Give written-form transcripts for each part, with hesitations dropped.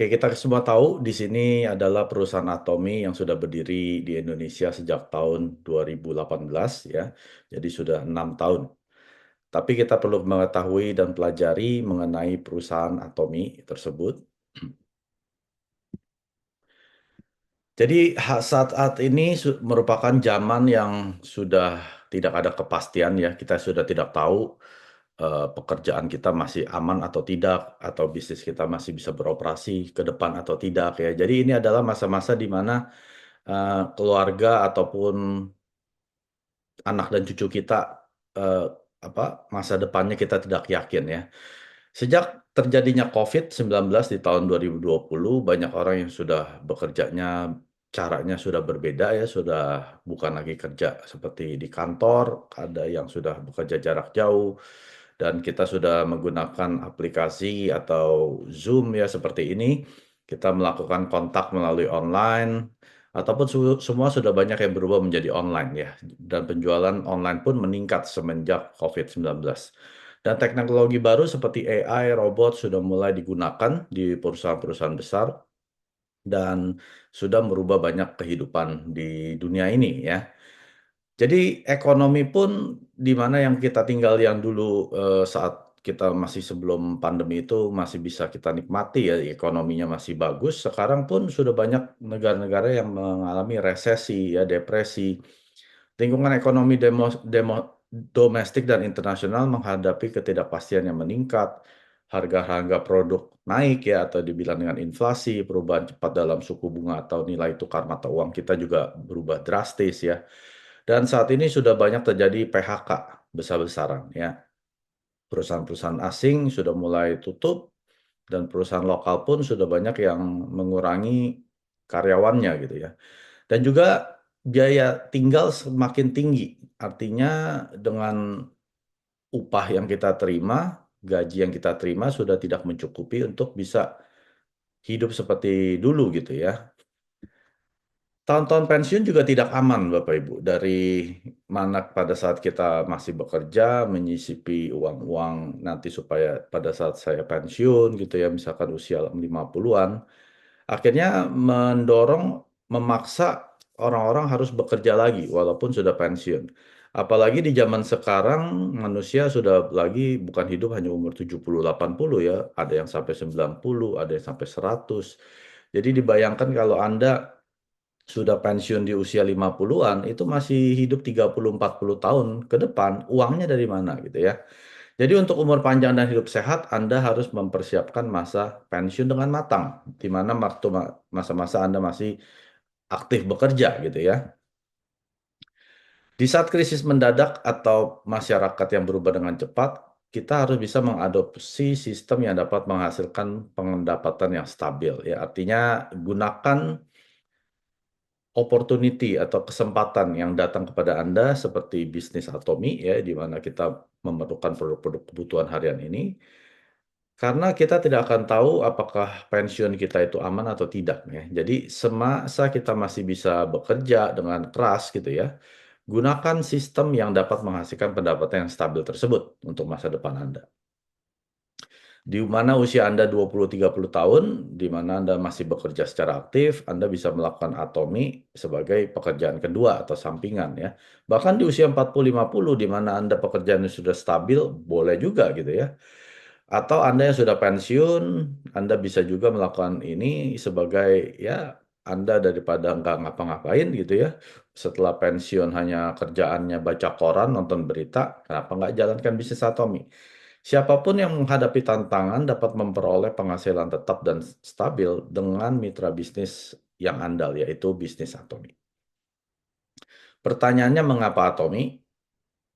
Oke, kita semua tahu di sini adalah perusahaan Atomi yang sudah berdiri di Indonesia sejak tahun 2018 ya. Jadi sudah 6 tahun. Tapi kita perlu mengetahui dan pelajari mengenai perusahaan Atomi tersebut. Jadi saat ini merupakan zaman yang sudah tidak ada kepastian ya. Kita sudah tidak tahu pekerjaan kita masih aman atau tidak, atau bisnis kita masih bisa beroperasi ke depan atau tidak ya. Jadi ini adalah masa-masa di mana keluarga ataupun anak dan cucu kita eh, masa depannya kita tidak yakin ya. Sejak terjadinya COVID-19 di tahun 2020, banyak orang yang sudah bekerjanya caranya sudah berbeda ya, sudah bukan lagi kerja seperti di kantor, ada yang sudah bekerja jarak jauh, dan kita sudah menggunakan aplikasi atau Zoom ya seperti ini. Kita melakukan kontak melalui online, ataupun semua sudah banyak yang berubah menjadi online ya, dan penjualan online pun meningkat semenjak COVID-19. Dan teknologi baru seperti AI, robot sudah mulai digunakan di perusahaan-perusahaan besar dan sudah merubah banyak kehidupan di dunia ini ya. Jadi ekonomi pun di mana yang kita tinggal yang dulu saat kita masih sebelum pandemi itu masih bisa kita nikmati ya, ekonominya masih bagus. Sekarang pun sudah banyak negara-negara yang mengalami resesi ya, depresi. Lingkungan ekonomi domestik dan internasional menghadapi ketidakpastian yang meningkat, harga-harga produk naik ya atau dibilang dengan inflasi, perubahan cepat dalam suku bunga atau nilai tukar mata uang kita juga berubah drastis ya. Dan saat ini sudah banyak terjadi PHK besar-besaran ya. Perusahaan-perusahaan asing sudah mulai tutup dan perusahaan lokal pun sudah banyak yang mengurangi karyawannya gitu ya. Dan juga biaya tinggal semakin tinggi. Artinya dengan upah yang kita terima, gaji yang kita terima sudah tidak mencukupi untuk bisa hidup seperti dulu gitu ya. Tahun-tahun pensiun juga tidak aman, Bapak Ibu. Dari mana pada saat kita masih bekerja, menyisipi uang-uang nanti supaya pada saat saya pensiun gitu ya, misalkan usia 50-an, akhirnya mendorong, memaksa orang-orang harus bekerja lagi walaupun sudah pensiun. Apalagi di zaman sekarang manusia sudah lagi bukan hidup hanya umur 70-80 ya, ada yang sampai 90, ada yang sampai 100. Jadi dibayangkan kalau Anda sudah pensiun di usia 50-an, itu masih hidup 30-40 tahun ke depan, uangnya dari mana gitu ya. Jadi untuk umur panjang dan hidup sehat, Anda harus mempersiapkan masa pensiun dengan matang, di mana waktu masa-masa Anda masih aktif bekerja gitu ya. Di saat krisis mendadak atau masyarakat yang berubah dengan cepat, kita harus bisa mengadopsi sistem yang dapat menghasilkan pendapatan yang stabil ya. Artinya gunakan opportunity atau kesempatan yang datang kepada Anda seperti bisnis Atomi ya, di mana kita memerlukan produk-produk kebutuhan harian ini, karena kita tidak akan tahu apakah pensiun kita itu aman atau tidak ya. Jadi semasa kita masih bisa bekerja dengan keras gitu ya, gunakan sistem yang dapat menghasilkan pendapatan yang stabil tersebut untuk masa depan Anda. Di mana usia Anda 20-30 tahun, di mana Anda masih bekerja secara aktif, Anda bisa melakukan Atomi sebagai pekerjaan kedua atau sampingan ya. Bahkan di usia 40-50, di mana Anda pekerjaannya sudah stabil, boleh juga gitu ya. Atau Anda yang sudah pensiun, Anda bisa juga melakukan ini sebagai ya, Anda daripada nggak ngapa-ngapain gitu ya. Setelah pensiun hanya kerjaannya baca koran, nonton berita, kenapa nggak jalankan bisnis Atomi? Siapapun yang menghadapi tantangan dapat memperoleh penghasilan tetap dan stabil dengan mitra bisnis yang andal, yaitu bisnis Atomi. Pertanyaannya mengapa Atomi?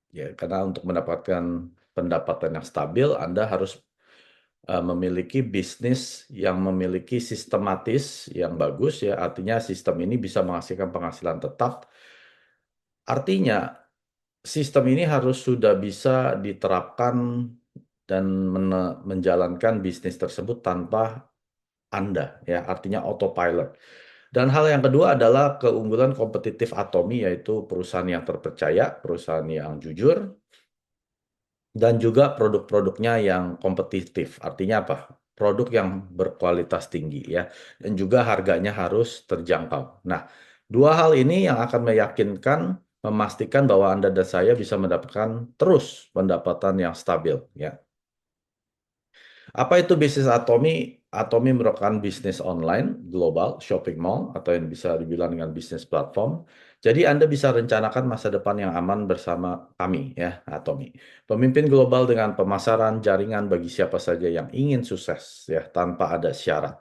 Ya, karena untuk mendapatkan pendapatan yang stabil, Anda harus memiliki bisnis yang memiliki sistematis yang bagus ya, artinya sistem ini bisa menghasilkan penghasilan tetap. Artinya sistem ini harus sudah bisa diterapkan dan menjalankan bisnis tersebut tanpa Anda ya, artinya autopilot. Dan hal yang kedua adalah keunggulan kompetitif Atomi, yaitu perusahaan yang terpercaya, perusahaan yang jujur, dan juga produk-produknya yang kompetitif. Artinya apa? produk yang berkualitas tinggi ya, dan juga harganya harus terjangkau. Nah, dua hal ini yang akan meyakinkan, memastikan bahwa Anda dan saya bisa mendapatkan terus pendapatan yang stabil ya. Apa itu bisnis Atomi? Atomi merupakan bisnis online global shopping mall atau yang bisa dibilang dengan bisnis platform. Jadi Anda bisa rencanakan masa depan yang aman bersama kami ya, Atomi. Pemimpin global dengan pemasaran jaringan bagi siapa saja yang ingin sukses ya tanpa ada syarat.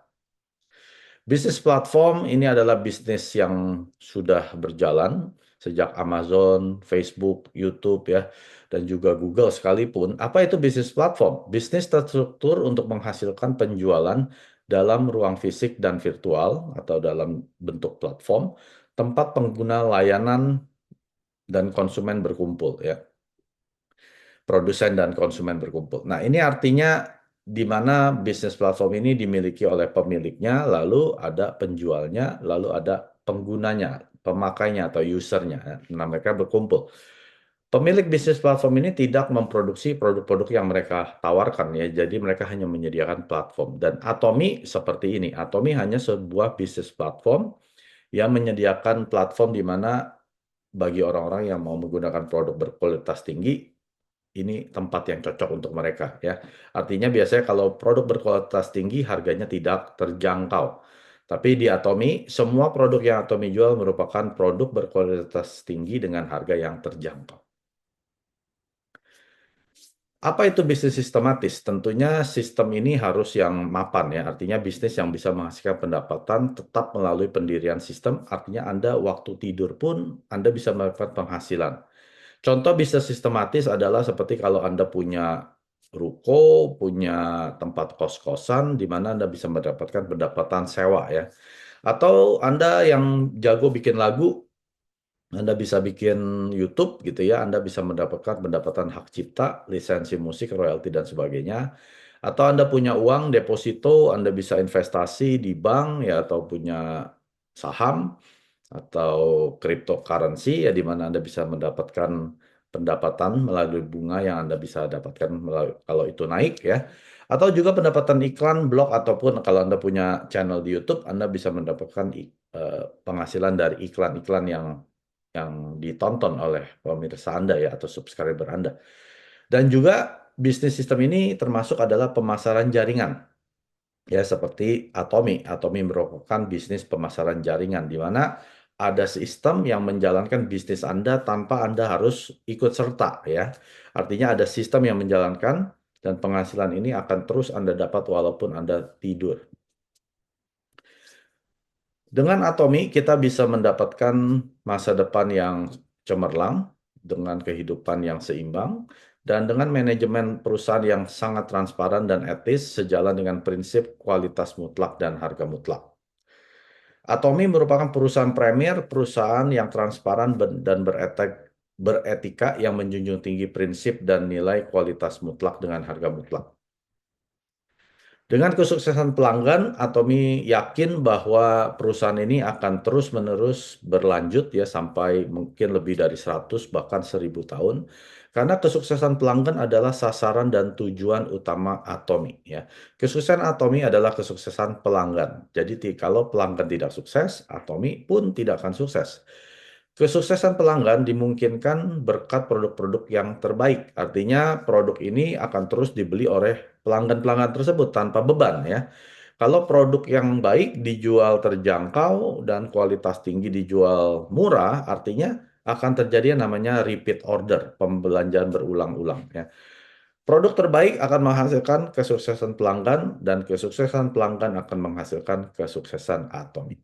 Bisnis platform ini adalah bisnis yang sudah berjalan sejak Amazon, Facebook, YouTube ya, dan juga Google sekalipun. Apa itu bisnis platform? Bisnis terstruktur untuk menghasilkan penjualan dalam ruang fisik dan virtual atau dalam bentuk platform, tempat pengguna layanan dan konsumen berkumpul ya. Produsen dan konsumen berkumpul. Nah, ini artinya di mana bisnis platform ini dimiliki oleh pemiliknya, lalu ada penjualnya, lalu ada penggunanya, pemakainya atau usernya. Nah, mereka berkumpul. Pemilik bisnis platform ini tidak memproduksi produk-produk yang mereka tawarkan ya, jadi mereka hanya menyediakan platform. Dan Atomi seperti ini, Atomi hanya sebuah bisnis platform yang menyediakan platform di mana bagi orang-orang yang mau menggunakan produk berkualitas tinggi, ini tempat yang cocok untuk mereka ya. Artinya biasanya kalau produk berkualitas tinggi harganya tidak terjangkau. Tapi di Atomi, semua produk yang Atomi jual merupakan produk berkualitas tinggi dengan harga yang terjangkau. Apa itu bisnis sistematis? Tentunya sistem ini harus yang mapan ya, artinya bisnis yang bisa menghasilkan pendapatan tetap melalui pendirian sistem, artinya Anda waktu tidur pun Anda bisa mendapatkan penghasilan. Contoh bisnis sistematis adalah seperti kalau Anda punya ruko, punya tempat kos-kosan, di mana Anda bisa mendapatkan pendapatan sewa ya. Atau Anda yang jago bikin lagu, Anda bisa bikin YouTube gitu ya, Anda bisa mendapatkan pendapatan hak cipta, lisensi musik, royalti, dan sebagainya. Atau Anda punya uang deposito, Anda bisa investasi di bank ya, atau punya saham, atau cryptocurrency ya di mana Anda bisa mendapatkan pendapatan melalui bunga yang Anda bisa dapatkan kalau itu naik ya. Atau juga pendapatan iklan, blog ataupun kalau Anda punya channel di YouTube, Anda bisa mendapatkan penghasilan dari iklan-iklan yang ditonton oleh pemirsa Anda ya atau subscriber Anda. Dan juga bisnis sistem ini termasuk adalah pemasaran jaringan. Ya, seperti Atomi. Atomi merupakan bisnis pemasaran jaringan, di mana ada sistem yang menjalankan bisnis Anda tanpa Anda harus ikut serta, ya. Artinya ada sistem yang menjalankan dan penghasilan ini akan terus Anda dapat walaupun Anda tidur. Dengan Atomi, kita bisa mendapatkan masa depan yang cemerlang, dengan kehidupan yang seimbang, dan dengan manajemen perusahaan yang sangat transparan dan etis sejalan dengan prinsip kualitas mutlak dan harga mutlak. Atomi merupakan perusahaan premier, perusahaan yang transparan dan beretika yang menjunjung tinggi prinsip dan nilai kualitas mutlak dengan harga mutlak. Dengan kesuksesan pelanggan, Atomi yakin bahwa perusahaan ini akan terus-menerus berlanjut ya sampai mungkin lebih dari 100 bahkan 1000 tahun. Karena kesuksesan pelanggan adalah sasaran dan tujuan utama Atomi ya. Kesuksesan Atomi adalah kesuksesan pelanggan. Jadi kalau pelanggan tidak sukses, Atomi pun tidak akan sukses. Kesuksesan pelanggan dimungkinkan berkat produk-produk yang terbaik. Artinya produk ini akan terus dibeli oleh pelanggan-pelanggan tersebut tanpa beban ya. Kalau produk yang baik dijual terjangkau dan kualitas tinggi dijual murah, artinya akan terjadi yang namanya repeat order, pembelanjaan berulang-ulang ya. Produk terbaik akan menghasilkan kesuksesan pelanggan dan kesuksesan pelanggan akan menghasilkan kesuksesan Atomi.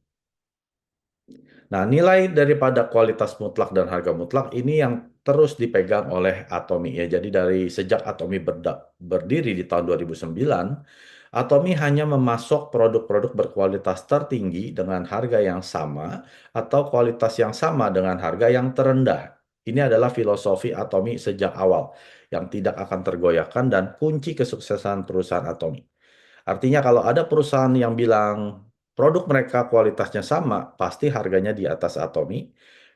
Nah, nilai daripada kualitas mutlak dan harga mutlak ini yang terus dipegang oleh Atomi ya. Jadi dari sejak Atomi berdiri di tahun 2009, Atomi hanya memasok produk-produk berkualitas tertinggi dengan harga yang sama atau kualitas yang sama dengan harga yang terendah. Ini adalah filosofi Atomi sejak awal yang tidak akan tergoyahkan dan kunci kesuksesan perusahaan Atomi. Artinya kalau ada perusahaan yang bilang produk mereka kualitasnya sama, pasti harganya di atas Atomi.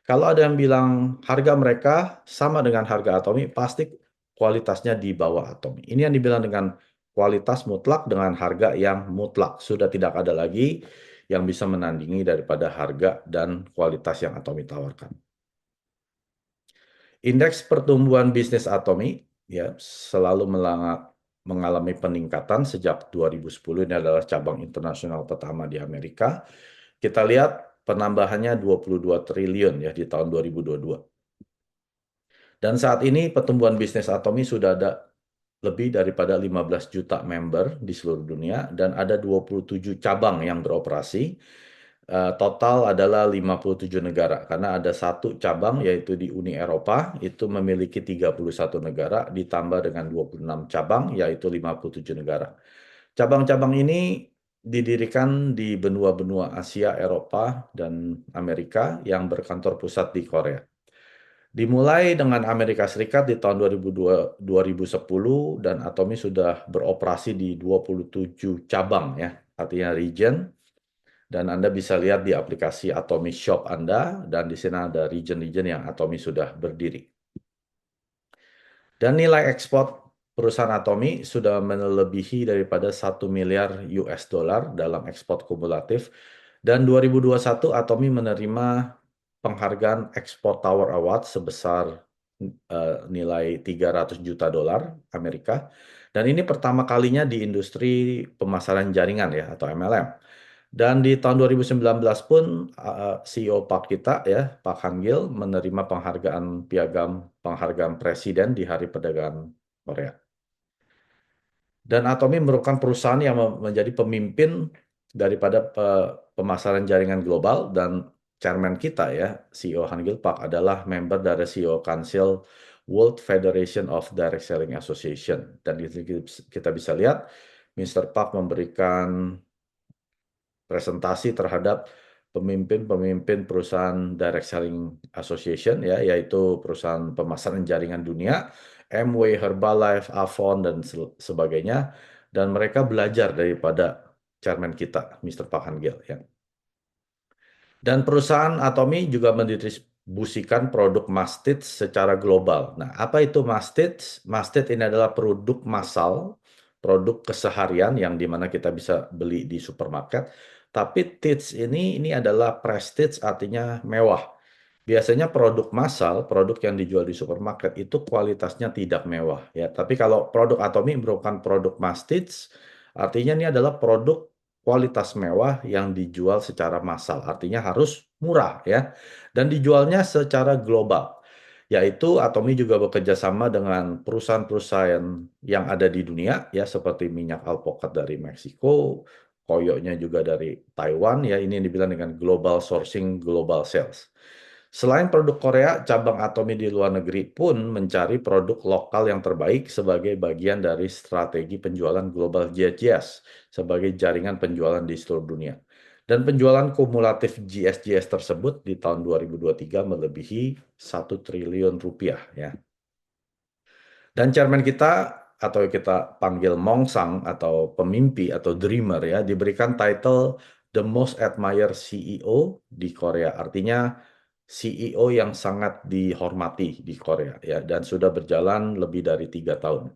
Kalau ada yang bilang harga mereka sama dengan harga Atomi, pasti kualitasnya di bawah Atomi. Ini yang dibilang dengan kualitas mutlak dengan harga yang mutlak. Sudah tidak ada lagi yang bisa menandingi daripada harga dan kualitas yang Atomi tawarkan. Indeks pertumbuhan bisnis Atomi ya selalu mengalami peningkatan sejak 2010. Ini adalah cabang internasional pertama di Amerika. Kita lihat penambahannya 22 triliun ya di tahun 2022. Dan saat ini pertumbuhan bisnis Atomi sudah ada lebih daripada 15 juta member di seluruh dunia dan ada 27 cabang yang beroperasi. Total adalah 57 negara karena ada satu cabang yaitu di Uni Eropa itu memiliki 31 negara ditambah dengan 26 cabang yaitu 57 negara. Cabang-cabang ini didirikan di benua-benua Asia, Eropa, dan Amerika yang berkantor pusat di Korea. Dimulai dengan Amerika Serikat di tahun 2010 dan Atomi sudah beroperasi di 27 cabang ya, artinya region. Dan Anda bisa lihat di aplikasi Atomi Shop Anda dan di sini ada region-region yang Atomi sudah berdiri. Dan nilai ekspor perusahaan Atomi sudah melebihi daripada 1 miliar US dollar dalam ekspor kumulatif. Dan 2021 Atomi menerima penghargaan Export Tower Award sebesar nilai 300 juta dolar Amerika. Dan ini pertama kalinya di industri pemasaran jaringan ya atau MLM. Dan di tahun 2019 pun CEO Pak kita ya, Pak Hangil menerima penghargaan piagam penghargaan presiden di Hari Perdagangan Korea. Dan Atomi merupakan perusahaan yang menjadi pemimpin daripada pemasaran jaringan global dan chairman kita ya, CEO Hangil Pak adalah member dari CEO Council World Federation of Direct Selling Association. Dan kita bisa lihat Mr. Park memberikan presentasi terhadap pemimpin-pemimpin perusahaan Direct Selling Association ya, yaitu perusahaan pemasaran jaringan dunia, Amway, Herbalife, Avon dan sebagainya, dan mereka belajar daripada chairman kita, Mr. Pak Hangil ya. Dan perusahaan Atomi juga mendistribusikan produk Mastits secara global. Nah, apa itu Mastits? Mastits ini adalah produk massal, produk keseharian yang dimana kita bisa beli di supermarket. Tapi Tits ini adalah prestige, artinya mewah. Biasanya produk massal, produk yang dijual di supermarket itu kualitasnya tidak mewah ya. Tapi kalau produk Atomi merupakan produk Mastits, artinya ini adalah produk kualitas mewah yang dijual secara massal, artinya harus murah ya, dan dijualnya secara global. Yaitu Atomi juga bekerja sama dengan perusahaan-perusahaan yang ada di dunia ya, seperti minyak alpukat dari Meksiko, koyoknya juga dari Taiwan ya, ini yang dibilang dengan global sourcing, global sales. Selain produk Korea, cabang Atomi di luar negeri pun mencari produk lokal yang terbaik sebagai bagian dari strategi penjualan global GSGS sebagai jaringan penjualan di seluruh dunia. Dan penjualan kumulatif GSGS tersebut di tahun 2023 melebihi 1 triliun rupiah ya. Dan chairman kita atau kita panggil Mongsang atau pemimpi atau dreamer ya, diberikan title The Most Admired CEO di Korea. Artinya CEO yang sangat dihormati di Korea ya, dan sudah berjalan lebih dari 3 tahun.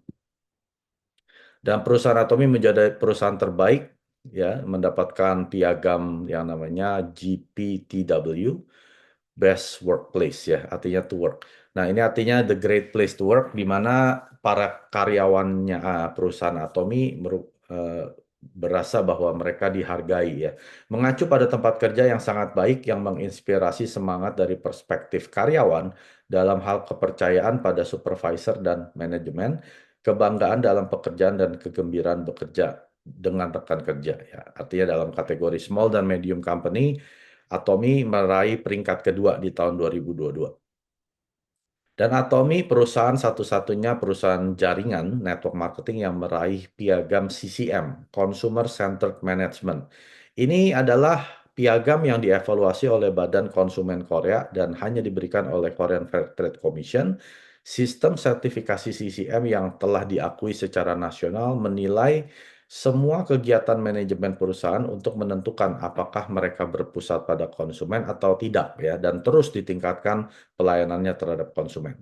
Dan perusahaan Atomi menjadi perusahaan terbaik ya, mendapatkan piagam yang namanya GPTW, Best Workplace ya, artinya to work. Nah, ini artinya the great place to work, di mana para karyawannya perusahaan Atomi berasa bahwa mereka dihargai ya. Mengacu pada tempat kerja yang sangat baik yang menginspirasi semangat dari perspektif karyawan dalam hal kepercayaan pada supervisor dan manajemen, kebanggaan dalam pekerjaan dan kegembiraan bekerja dengan rekan kerja ya. Artinya dalam kategori small dan medium company, Atomi meraih peringkat kedua di tahun 2022. Dan Atomi perusahaan satu-satunya perusahaan jaringan network marketing yang meraih piagam CCM, Consumer Centered Management. Ini adalah piagam yang dievaluasi oleh Badan Konsumen Korea dan hanya diberikan oleh Korean Fair Trade Commission. Sistem sertifikasi CCM yang telah diakui secara nasional menilai semua kegiatan manajemen perusahaan untuk menentukan apakah mereka berpusat pada konsumen atau tidak ya, dan terus ditingkatkan pelayanannya terhadap konsumen.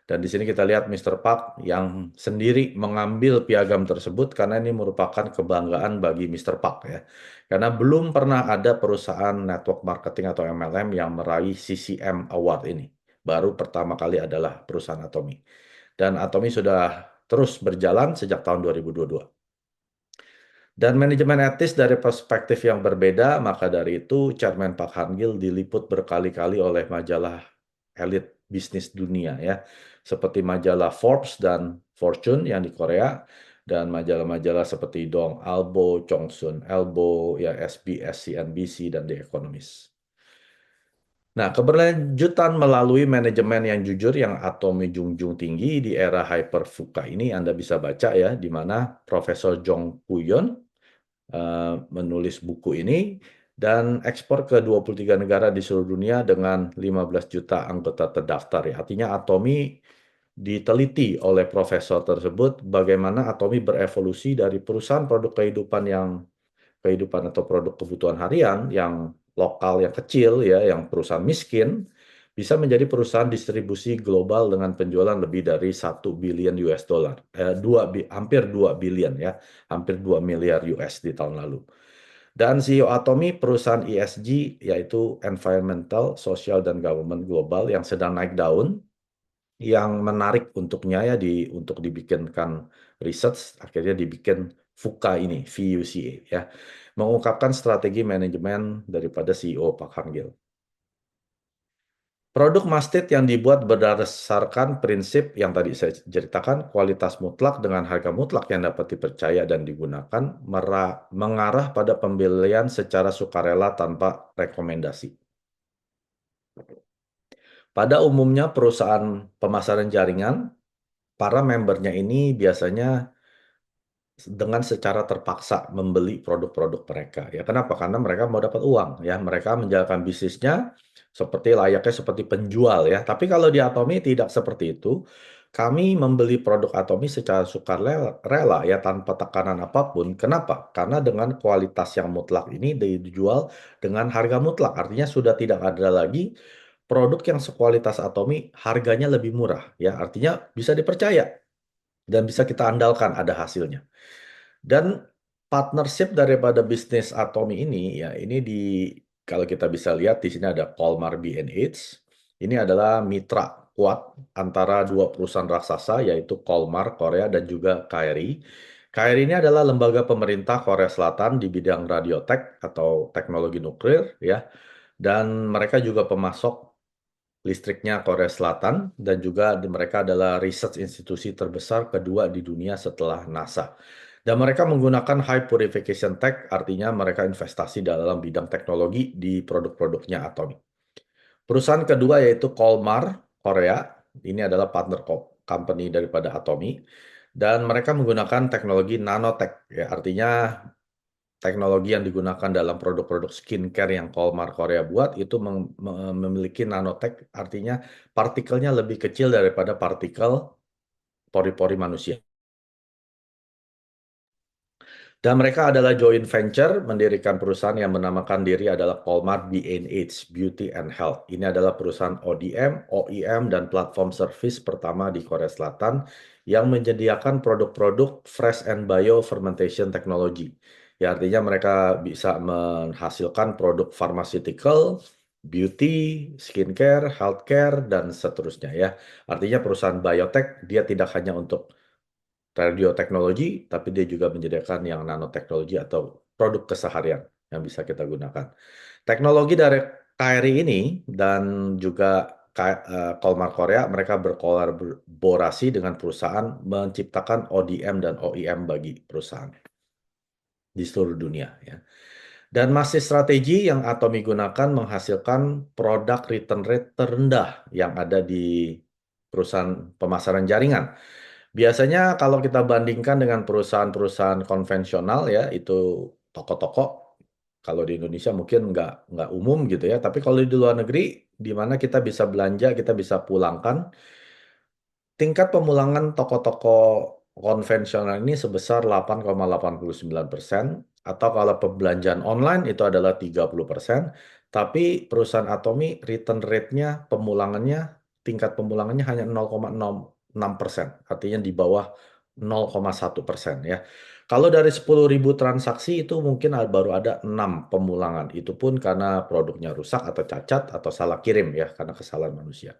Dan di sini kita lihat Mr. Park yang sendiri mengambil piagam tersebut karena ini merupakan kebanggaan bagi Mr. Park ya. Karena belum pernah ada perusahaan network marketing atau MLM yang meraih CCM Award ini. Baru pertama kali adalah perusahaan Atomy. Dan Atomy sudah terus berjalan sejak tahun 2022. Dan manajemen etis dari perspektif yang berbeda, maka dari itu Chairman Park Han-gil diliput berkali-kali oleh majalah elit bisnis dunia ya, seperti majalah Forbes dan Fortune yang di Korea, dan majalah-majalah seperti Dong Albo, Chongsun Elbo, ya SBS, CNBC, dan The Economist. Nah, keberlanjutan melalui manajemen yang jujur yang atomi junjung tinggi di era hyperfuka ini Anda bisa baca ya, di mana Profesor Jong Puyon menulis buku ini dan ekspor ke 23 negara di seluruh dunia dengan 15 juta anggota terdaftar ya. Artinya Atomy diteliti oleh profesor tersebut bagaimana Atomy berevolusi dari perusahaan produk kehidupan atau produk kebutuhan harian yang lokal yang kecil ya, yang perusahaan miskin bisa menjadi perusahaan distribusi global dengan penjualan lebih dari 1 billion US dollar. Hampir 2 billion ya, hampir 2 miliar US di tahun lalu. Dan CEO Atomy perusahaan ESG yaitu Environmental, Social, dan Government Global yang sedang naik daun, yang menarik untuknya ya untuk dibikinkan research, akhirnya dibikin VUCA ini, VUCA ya, mengungkapkan strategi manajemen daripada CEO Pak Hangil. Produk mastit yang dibuat berdasarkan prinsip yang tadi saya ceritakan, kualitas mutlak dengan harga mutlak yang dapat dipercaya dan digunakan, mengarah pada pembelian secara sukarela tanpa rekomendasi. Pada umumnya perusahaan pemasaran jaringan, para membernya ini biasanya dengan secara terpaksa membeli produk-produk mereka. Ya, kenapa? Karena mereka mau dapat uang, ya. Mereka menjalankan bisnisnya seperti layaknya seperti penjual, ya. Tapi kalau di Atomy tidak seperti itu. Kami membeli produk Atomy secara sukarela, ya, tanpa tekanan apapun. Kenapa? Karena dengan kualitas yang mutlak ini dijual dengan harga mutlak. Artinya sudah tidak ada lagi produk yang sekualitas Atomy harganya lebih murah, ya. Artinya bisa dipercaya dan bisa kita andalkan ada hasilnya. Dan partnership daripada bisnis Atomy ini ya ini kalau kita bisa lihat di sini ada Colmar B&H. Ini adalah mitra kuat antara dua perusahaan raksasa yaitu Colmar Korea dan juga KRI. KRI ini adalah lembaga pemerintah Korea Selatan di bidang radiotek atau teknologi nuklir ya. Dan mereka juga pemasok listriknya Korea Selatan dan juga mereka adalah research institusi terbesar kedua di dunia setelah NASA. Dan mereka menggunakan high purification tech, artinya mereka investasi dalam bidang teknologi di produk-produknya Atomy. Perusahaan kedua yaitu Colmar Korea, ini adalah partner company daripada Atomy, dan mereka menggunakan teknologi nanotech, ya, artinya teknologi yang digunakan dalam produk-produk skincare yang Colmar Korea buat itu memiliki nanotech, artinya partikelnya lebih kecil daripada partikel pori-pori manusia. Dan mereka adalah joint venture mendirikan perusahaan yang menamakan diri adalah Colmar B&H Beauty and Health. Ini adalah perusahaan ODM, OEM, dan platform service pertama di Korea Selatan yang menyediakan produk-produk fresh and bio fermentation technology. Ya, artinya mereka bisa menghasilkan produk pharmaceutical, beauty, skincare, healthcare, dan seterusnya ya. Artinya perusahaan biotech dia tidak hanya untuk radioteknologi, tapi dia juga menyediakan yang nanoteknologi atau produk keseharian yang bisa kita gunakan. Teknologi dari KRI ini dan juga Colmar Korea, mereka berkolaborasi dengan perusahaan menciptakan ODM dan OEM bagi perusahaan di seluruh dunia. Ya. Dan masih strategi yang Atomy gunakan menghasilkan produk return rate terendah yang ada di perusahaan pemasaran jaringan. Biasanya kalau kita bandingkan dengan perusahaan-perusahaan konvensional ya, itu toko-toko, kalau di Indonesia mungkin nggak umum gitu ya, tapi kalau di luar negeri, di mana kita bisa belanja, kita bisa pulangkan, tingkat pemulangan toko-toko konvensional ini sebesar 8,89%, atau kalau pembelanjaan online itu adalah 30%, tapi perusahaan Atomy return rate-nya, pemulangannya tingkat pemulangannya hanya 0,06%, artinya di bawah 0,1% ya. Kalau dari 10.000 transaksi itu mungkin baru ada 6 pemulangan. Itu pun karena produknya rusak atau cacat atau salah kirim ya, karena kesalahan manusia.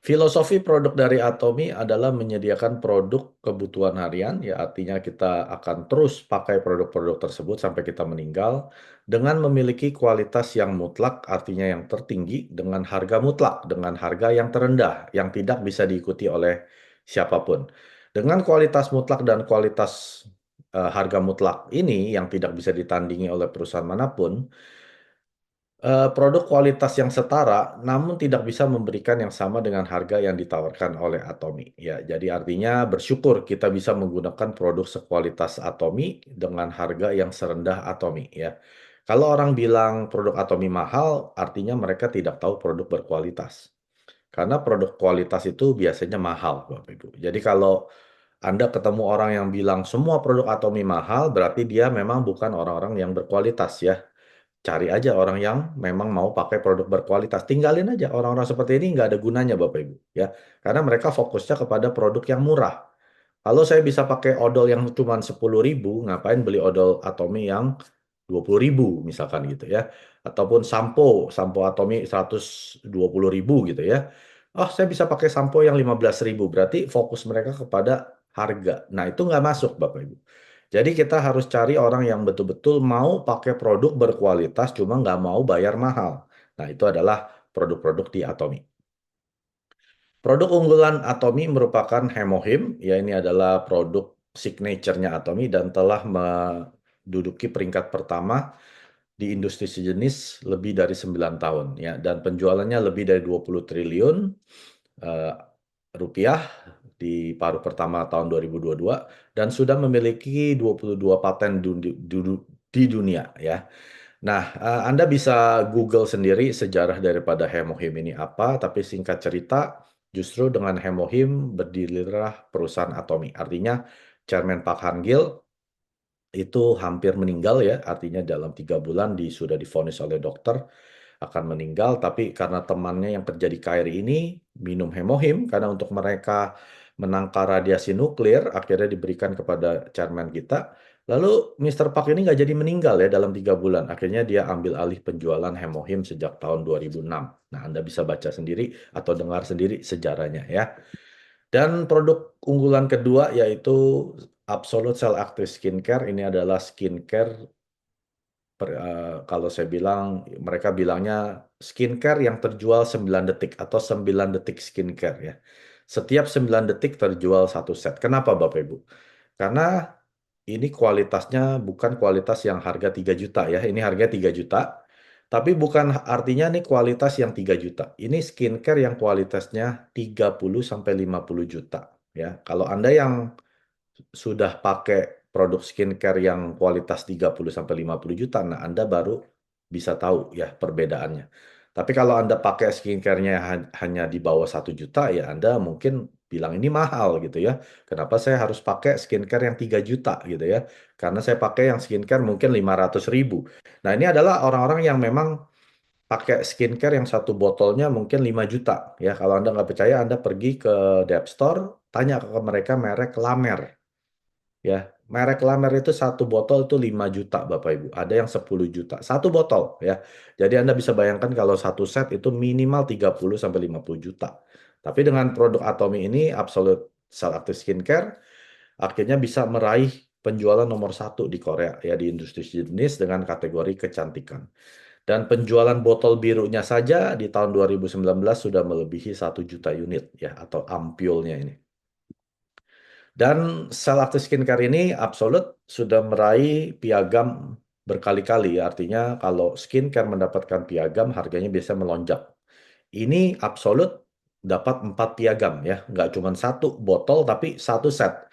Filosofi produk dari Atomi adalah menyediakan produk kebutuhan harian, ya artinya kita akan terus pakai produk-produk tersebut sampai kita meninggal dengan memiliki kualitas yang mutlak, artinya yang tertinggi, dengan harga mutlak, dengan harga yang terendah, yang tidak bisa diikuti oleh siapapun. Dengan kualitas mutlak dan kualitas harga mutlak ini yang tidak bisa ditandingi oleh perusahaan manapun, produk kualitas yang setara, namun tidak bisa memberikan yang sama dengan harga yang ditawarkan oleh Atomi. Ya, jadi artinya bersyukur kita bisa menggunakan produk sekualitas Atomi dengan harga yang serendah Atomi. Ya, kalau orang bilang produk Atomi mahal, artinya mereka tidak tahu produk berkualitas. Karena produk kualitas itu biasanya mahal, Bapak Ibu. Jadi kalau Anda ketemu orang yang bilang semua produk Atomi mahal, berarti dia memang bukan orang-orang yang berkualitas ya. Cari aja orang yang memang mau pakai produk berkualitas. Tinggalin aja orang-orang seperti ini nggak ada gunanya Bapak Ibu ya. Karena mereka fokusnya kepada produk yang murah. Kalau saya bisa pakai odol yang cuma 10.000, ngapain beli odol Atomi yang 20.000 misalkan gitu ya. Ataupun sampo, sampo Atomi 120.000 gitu ya. Oh, saya bisa pakai sampo yang 15.000. Berarti fokus mereka kepada harga. Nah, itu nggak masuk Bapak Ibu. Jadi kita harus cari orang yang betul-betul mau pakai produk berkualitas, cuma nggak mau bayar mahal. Nah, itu adalah produk-produk di Atomi. Produk unggulan Atomi merupakan Hemohim, ya ini adalah produk signature-nya Atomi dan telah menduduki peringkat pertama di industri sejenis lebih dari 9 tahun ya dan penjualannya lebih dari 20 triliun eh, rupiah di paruh pertama tahun 2022 dan sudah memiliki 22 paten di dunia ya. Nah, Anda bisa Google sendiri sejarah daripada Hemohim ini apa, tapi singkat cerita, justru dengan Hemohim berdirilah perusahaan Atomi. Artinya, Chairman Pak Han Gil itu hampir meninggal ya, artinya dalam 3 bulan sudah divonis oleh dokter akan meninggal, tapi karena temannya yang kerja di KRI ini minum hemohim, karena untuk mereka menangkal radiasi nuklir, akhirnya diberikan kepada chairman kita. Lalu Mr. Park ini nggak jadi meninggal ya dalam 3 bulan. Akhirnya dia ambil alih penjualan hemohim sejak tahun 2006. Nah, Anda bisa baca sendiri atau dengar sendiri sejarahnya ya. Dan produk unggulan kedua yaitu Absolute Cell Active Skincare. Ini adalah skincare kalau saya bilang, mereka bilangnya skincare yang terjual 9 detik atau 9 detik skincare ya. Setiap 9 detik terjual satu set. Kenapa Bapak Ibu? Karena ini kualitasnya bukan kualitas yang harga 3 juta ya. Ini harga 3 juta. Tapi bukan artinya nih kualitas yang 3 juta. Ini skincare yang kualitasnya 30 sampai 50 juta ya. Kalau Anda yang sudah pakai produk skincare yang kualitas 30 sampai 50 juta, nah Anda baru bisa tahu ya perbedaannya. Tapi kalau Anda pakai skincare-nya hanya di bawah 1 juta, ya Anda mungkin bilang ini mahal gitu ya. Kenapa saya harus pakai skincare yang 3 juta gitu ya? Karena saya pakai yang skincare mungkin 500.000. Nah ini adalah orang-orang yang memang pakai skincare yang satu botolnya mungkin 5 juta. Ya kalau Anda nggak percaya, Anda pergi ke Dep Store, tanya ke mereka merek Lamer. Ya, merek Lamer itu satu botol itu 5 juta Bapak Ibu. Ada yang 10 juta. Satu botol ya. Jadi Anda bisa bayangkan kalau satu set itu minimal 30 sampai 50 juta. Tapi dengan produk Atomi ini Absolute Cell Active Skincare akhirnya bisa meraih penjualan nomor satu di Korea ya di industri jenis dengan kategori kecantikan. Dan penjualan botol birunya saja di tahun 2019 sudah melebihi 1 juta unit ya atau ampulnya ini. Dan Cell Active Skincare ini Absolut sudah meraih piagam berkali-kali. Artinya kalau skincare mendapatkan piagam, harganya biasa melonjak. Ini Absolut dapat 4 piagam ya. Nggak cuma satu botol, tapi satu set.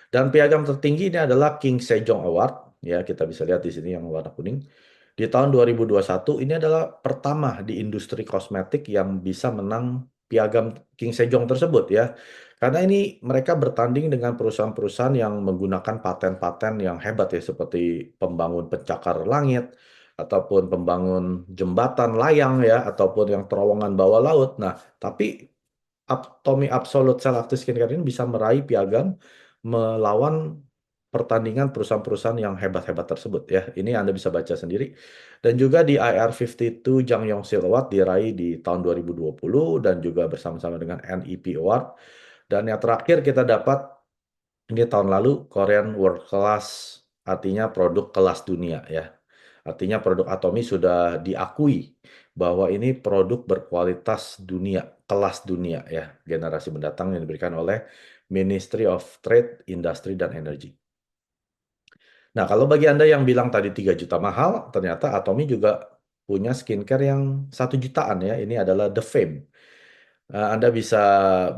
Dan piagam tertinggi ini adalah King Sejong Award. Ya, kita bisa lihat di sini yang warna kuning. Di tahun 2021 ini adalah pertama di industri kosmetik yang bisa menang piagam King Sejong tersebut ya. Karena ini mereka bertanding dengan perusahaan-perusahaan yang menggunakan paten-paten yang hebat ya seperti pembangun pencakar langit, ataupun pembangun jembatan layang ya, ataupun yang terowongan bawah laut. Nah, tapi Tommy Absolute Cell Active Skincare ini bisa meraih piagam melawan pertandingan perusahaan-perusahaan yang hebat-hebat tersebut ya. Ini Anda bisa baca sendiri. Dan juga di IR52 Jang Yong-sil Award diraih di tahun 2020 dan juga bersama-sama dengan NEP Award. Dan yang terakhir kita dapat ini tahun lalu Korean World Class, artinya produk kelas dunia ya. Artinya produk Atomi sudah diakui bahwa ini produk berkualitas dunia, kelas dunia ya, generasi mendatang yang diberikan oleh Ministry of Trade, Industry, dan Energy. Nah, kalau bagi Anda yang bilang tadi 3 juta mahal, ternyata Atomi juga punya skincare yang 1 jutaan ya. Ini adalah The Fame. Anda bisa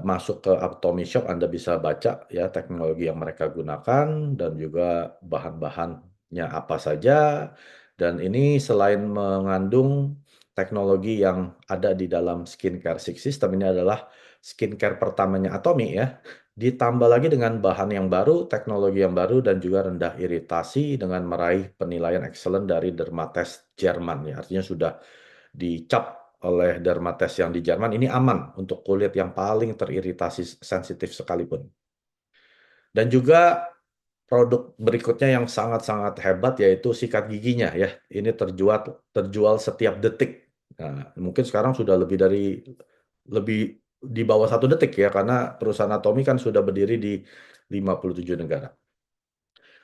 masuk ke Atomy Shop, Anda bisa baca ya teknologi yang mereka gunakan dan juga bahan-bahannya apa saja. Dan ini selain mengandung teknologi yang ada di dalam skincare Six System, ini adalah skincare pertamanya Atomy ya. Ditambah lagi dengan bahan yang baru, teknologi yang baru, dan juga rendah iritasi dengan meraih penilaian excellent dari Dermatest Jerman ya. Artinya sudah dicap oleh dermates yang di Jerman ini aman untuk kulit yang paling teriritasi sensitif sekalipun. Dan juga produk berikutnya yang sangat-sangat hebat yaitu sikat giginya ya. Ini terjual setiap detik. Nah, mungkin sekarang sudah lebih di bawah 1 detik ya karena perusahaan Atomy kan sudah berdiri di 57 negara.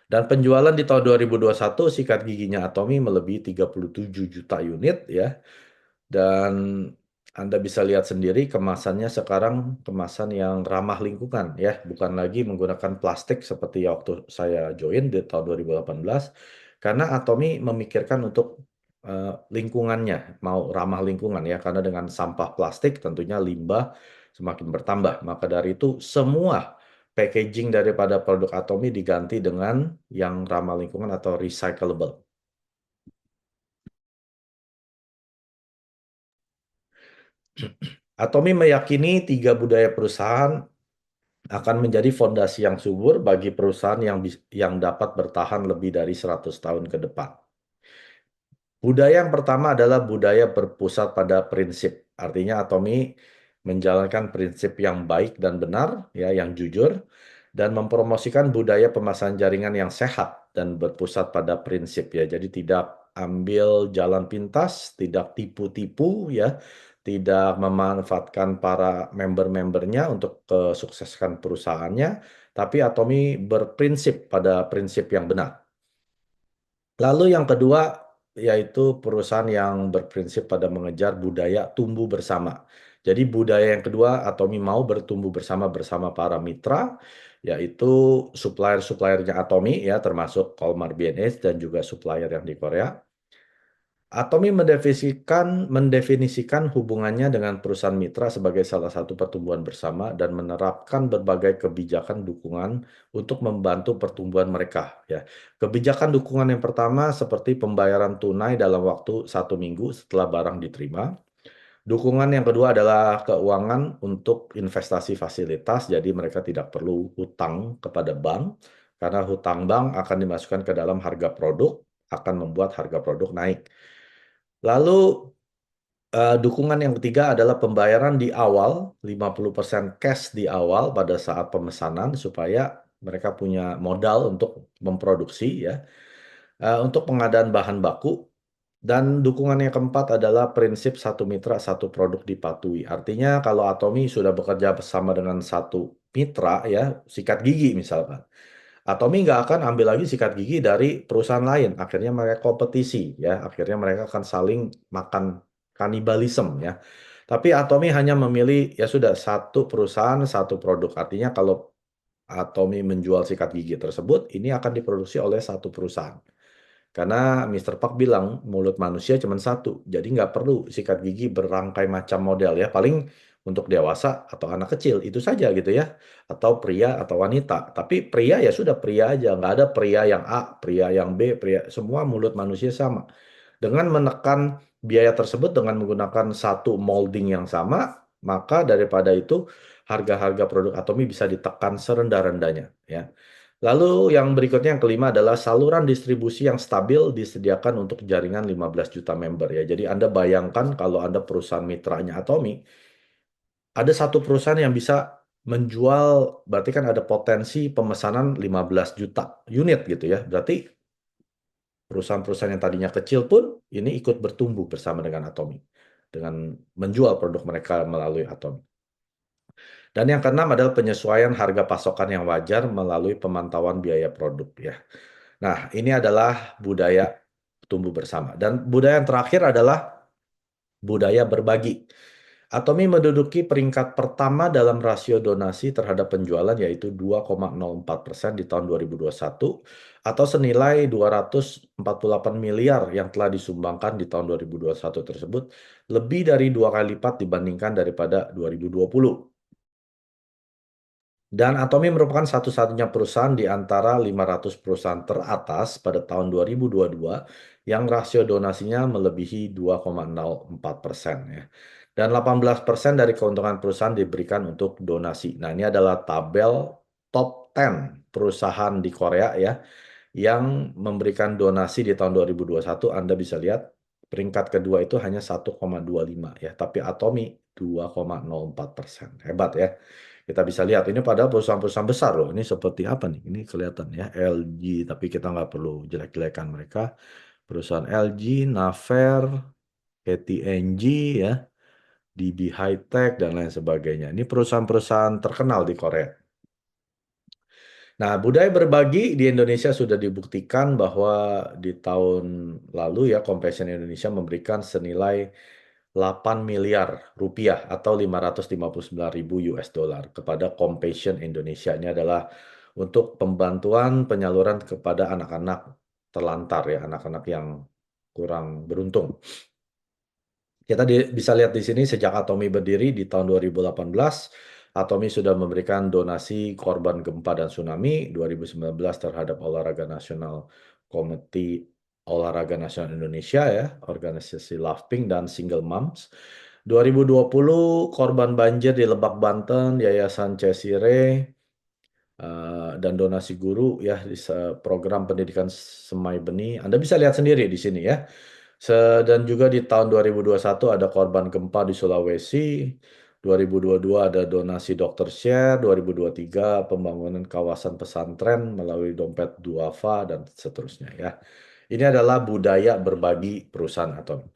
Dan penjualan di tahun 2021 sikat giginya Atomy melebihi 37 juta unit ya. Dan Anda bisa lihat sendiri kemasannya sekarang kemasan yang ramah lingkungan ya, bukan lagi menggunakan plastik seperti waktu saya join di tahun 2018 karena Atomy memikirkan untuk lingkungannya, mau ramah lingkungan ya, karena dengan sampah plastik tentunya limbah semakin bertambah. Maka dari itu semua packaging daripada produk Atomy diganti dengan yang ramah lingkungan atau recyclable. Atomy meyakini 3 budaya perusahaan akan menjadi fondasi yang subur bagi perusahaan yang dapat bertahan lebih dari 100 tahun ke depan. Budaya yang pertama adalah budaya berpusat pada prinsip. Artinya Atomy menjalankan prinsip yang baik dan benar, ya, yang jujur, dan mempromosikan budaya pemasaran jaringan yang sehat dan berpusat pada prinsip, ya. Jadi tidak ambil jalan pintas, tidak tipu-tipu, ya, tidak memanfaatkan para member-membernya untuk kesukseskan perusahaannya, tapi Atomy berprinsip pada prinsip yang benar. Lalu yang kedua yaitu perusahaan yang berprinsip pada mengejar budaya tumbuh bersama. Jadi budaya yang kedua Atomy mau bertumbuh bersama para mitra, yaitu supplier-suppliernya Atomy ya termasuk Colmar BNS dan juga supplier yang di Korea. Atomy mendefinisikan hubungannya dengan perusahaan mitra sebagai salah satu pertumbuhan bersama dan menerapkan berbagai kebijakan dukungan untuk membantu pertumbuhan mereka. Ya, kebijakan dukungan yang pertama seperti pembayaran tunai dalam waktu 1 minggu setelah barang diterima. Dukungan yang kedua adalah keuangan untuk investasi fasilitas, jadi mereka tidak perlu hutang kepada bank karena hutang bank akan dimasukkan ke dalam harga produk, akan membuat harga produk naik. Lalu dukungan yang ketiga adalah pembayaran di awal, 50% cash di awal pada saat pemesanan supaya mereka punya modal untuk memproduksi ya. Untuk pengadaan bahan baku dan dukungan yang keempat adalah prinsip satu mitra satu produk dipatuhi. Artinya kalau Atomy sudah bekerja bersama dengan satu mitra ya, sikat gigi misalkan. Atomy nggak akan ambil lagi sikat gigi dari perusahaan lain. Akhirnya mereka kompetisi ya. Akhirnya mereka akan saling makan kanibalisme ya. Tapi Atomy hanya memilih ya sudah satu perusahaan satu produk. Artinya kalau Atomy menjual sikat gigi tersebut, ini akan diproduksi oleh satu perusahaan. Karena Mr. Park bilang mulut manusia cuma satu, jadi nggak perlu sikat gigi berangkai macam model ya. Paling untuk dewasa atau anak kecil itu saja gitu ya, atau pria atau wanita. Tapi pria ya sudah pria aja, nggak ada pria yang A, pria yang B, pria semua mulut manusia sama. Dengan menekan biaya tersebut dengan menggunakan satu molding yang sama, maka daripada itu harga-harga produk Atomy bisa ditekan serendah-rendahnya ya. Lalu yang berikutnya yang kelima adalah saluran distribusi yang stabil disediakan untuk jaringan 15 juta member ya. Jadi Anda bayangkan kalau Anda perusahaan mitranya Atomy, ada satu perusahaan yang bisa menjual, berarti kan ada potensi pemesanan 15 juta unit gitu ya. Berarti perusahaan-perusahaan yang tadinya kecil pun ini ikut bertumbuh bersama dengan Atomy dengan menjual produk mereka melalui Atomy. Dan yang keenam adalah penyesuaian harga pasokan yang wajar melalui pemantauan biaya produk ya. Nah, ini adalah budaya tumbuh bersama. Dan budaya yang terakhir adalah budaya berbagi. Atomy menduduki peringkat pertama dalam rasio donasi terhadap penjualan yaitu 2,04% di tahun 2021 atau senilai 248 miliar yang telah disumbangkan di tahun 2021 tersebut lebih dari 2 kali lipat dibandingkan daripada 2020. Dan Atomy merupakan satu-satunya perusahaan di antara 500 perusahaan teratas pada tahun 2022 yang rasio donasinya melebihi 2,04% ya. Dan 18% dari keuntungan perusahaan diberikan untuk donasi. Nah, ini adalah tabel top 10 perusahaan di Korea ya yang memberikan donasi di tahun 2021. Anda bisa lihat peringkat kedua itu hanya 1,25 ya, tapi Atomy 2,04%. Hebat ya. Kita bisa lihat ini pada perusahaan-perusahaan besar loh. Ini seperti apa nih? Ini kelihatan ya LG, tapi kita nggak perlu jelek-jelekan mereka. Perusahaan LG, Naver, KT&G ya, DB High-Tech dan lain sebagainya. Ini perusahaan-perusahaan terkenal di Korea. Nah, budaya berbagi di Indonesia sudah dibuktikan bahwa di tahun lalu ya Compassion Indonesia memberikan senilai 8 miliar rupiah atau 559 ribu US dollar kepada Compassion Indonesia. Ini adalah untuk pembantuan penyaluran kepada anak-anak terlantar ya, anak-anak yang kurang beruntung. Kita bisa lihat di sini sejak Atomy berdiri di tahun 2018, Atomy sudah memberikan donasi korban gempa dan tsunami 2019 terhadap Olahraga Nasional Komite Olahraga Nasional Indonesia ya, organisasi Love Pink dan Single Moms. 2020 korban banjir di Lebak Banten, Yayasan Cesire, dan donasi guru ya di program pendidikan Semai Benih. Anda bisa lihat sendiri di sini ya. Dan juga di tahun 2021 ada korban gempa di Sulawesi, 2022 ada donasi dokter share, 2023 pembangunan kawasan pesantren melalui dompet duafa dan seterusnya ya. Ini adalah budaya berbagi perusahaan Atomy.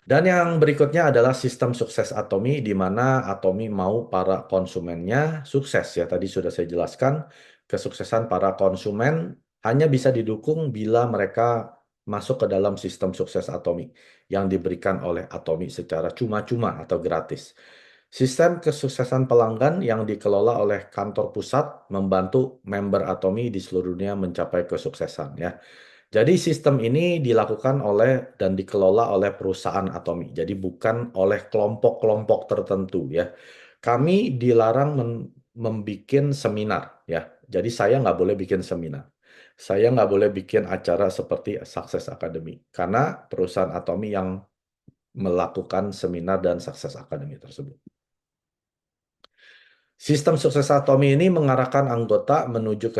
Dan yang berikutnya adalah sistem sukses Atomy, di mana Atomy mau para konsumennya sukses ya. Tadi sudah saya jelaskan, kesuksesan para konsumen hanya bisa didukung bila mereka masuk ke dalam sistem sukses Atomy yang diberikan oleh Atomy secara cuma-cuma atau gratis. Sistem kesuksesan pelanggan yang dikelola oleh kantor pusat membantu member Atomy di seluruh dunia mencapai kesuksesan ya. Jadi sistem ini dilakukan oleh dan dikelola oleh perusahaan Atomy. Jadi bukan oleh kelompok-kelompok tertentu ya. Kami dilarang membikin seminar ya. Jadi saya nggak boleh bikin seminar. Saya nggak boleh bikin acara seperti Success Academy. Karena perusahaan Atomy yang melakukan seminar dan Success Academy tersebut. Sistem sukses Atomy ini mengarahkan anggota menuju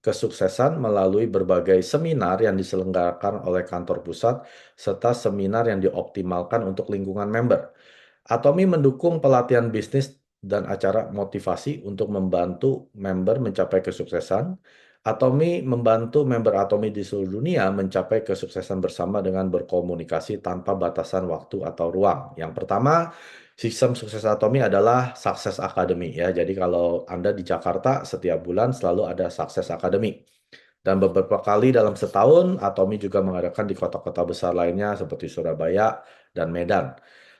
kesuksesan melalui berbagai seminar yang diselenggarakan oleh kantor pusat serta seminar yang dioptimalkan untuk lingkungan member. Atomy mendukung pelatihan bisnis dan acara motivasi untuk membantu member mencapai kesuksesan. Atomy membantu member Atomy di seluruh dunia mencapai kesuksesan bersama dengan berkomunikasi tanpa batasan waktu atau ruang. Yang pertama, sistem sukses Atomy adalah Success Academy ya. Jadi kalau Anda di Jakarta setiap bulan selalu ada Success Academy. Dan beberapa kali dalam setahun, Atomy juga mengadakan di kota-kota besar lainnya seperti Surabaya dan Medan.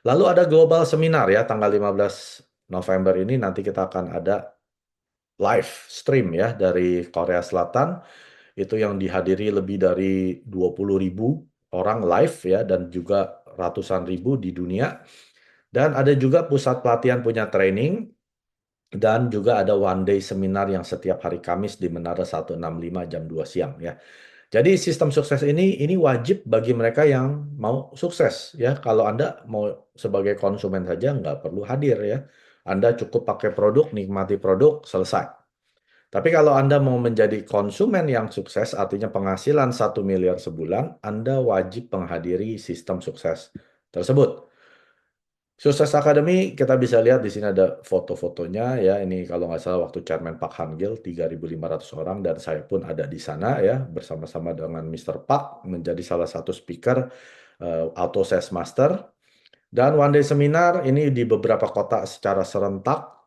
Lalu ada Global Seminar ya, tanggal 15 November ini nanti kita akan ada live stream ya dari Korea Selatan. Itu yang dihadiri lebih dari 20.000 orang live ya, dan juga ratusan ribu di dunia. Dan ada juga pusat pelatihan punya training, dan juga ada one day seminar yang setiap hari Kamis di Menara 165 jam 2 siang ya. Jadi sistem sukses ini wajib bagi mereka yang mau sukses ya. Kalau Anda mau sebagai konsumen saja nggak perlu hadir ya. Anda cukup pakai produk, nikmati produk, selesai. Tapi kalau Anda mau menjadi konsumen yang sukses, artinya penghasilan 1 miliar sebulan, Anda wajib menghadiri sistem sukses tersebut. Sukses Academy kita bisa lihat di sini ada foto-fotonya ya. Ini kalau nggak salah waktu Chairman Pak Hangil 3.500 orang dan saya pun ada di sana ya bersama-sama dengan Mr. Pak menjadi salah satu speaker Auto Sales Master. Dan one day seminar ini di beberapa kota secara serentak.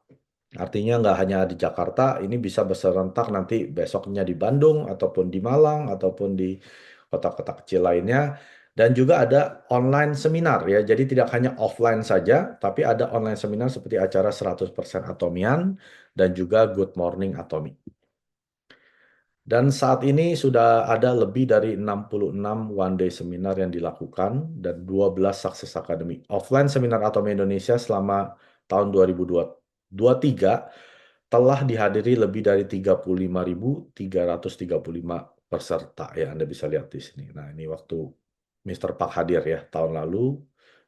Artinya nggak hanya di Jakarta, ini bisa berserentak nanti besoknya di Bandung, ataupun di Malang, ataupun di kota-kota kecil lainnya. Dan juga ada online seminar ya, jadi tidak hanya offline saja, tapi ada online seminar seperti acara 100% Atomian dan juga Good Morning Atomi. Dan saat ini sudah ada lebih dari 66 one day seminar yang dilakukan dan 12 Success Academy. Offline seminar Atomi Indonesia selama tahun 2023 telah dihadiri lebih dari 35.335 peserta ya Anda bisa lihat di sini. Nah, ini waktu Mr. Pak hadir ya tahun lalu